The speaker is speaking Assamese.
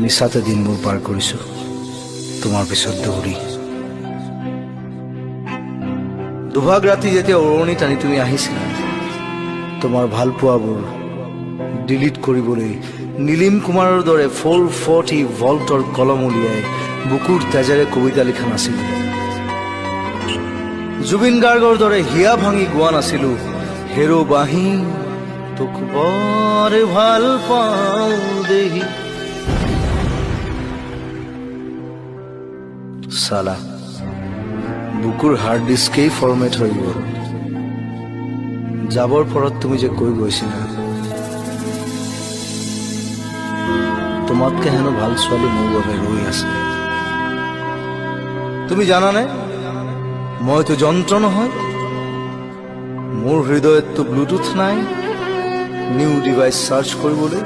মিছাতে দিনবোৰ পাৰ কৰিছো তোমাৰ পিছত দৌৰি। দুভাগ ৰাতি যেতিয়া ওৰণি টানি তুমি আহিছিলা, তোমাৰ ভাল পোৱাবোৰ ডিলিট কৰিবলৈ নীলিম কুমাৰৰ দৰে 440 ভল্টৰ কলম উলিয়াই বুকুৰ তেজেৰে কবিতা লিখা নাছিলো। জুবিন গাৰ্গৰ দৰে হিয়া ভাঙি গোৱা নাছিলো, হেৰো বাঁহী তোক বৰ ভাল পাওঁ দেহি। চালা বুকুৰ হাৰ্ড ডিস্কেই ফৰ্মেট হৈ গ'ল। যাবৰ পৰত তুমি যে কৈ গৈছিলা, তোমাতকে হেনো ভাল ছোৱালী মোৰ বাবে ৰৈ আছে। তুমি জানানে, মইতো যন্ত্ৰ নহয়, মোৰ হৃদয়ততো ব্লুটুথ নাই নিউ ডিভাইচ চাৰ্চ কৰিবলৈ।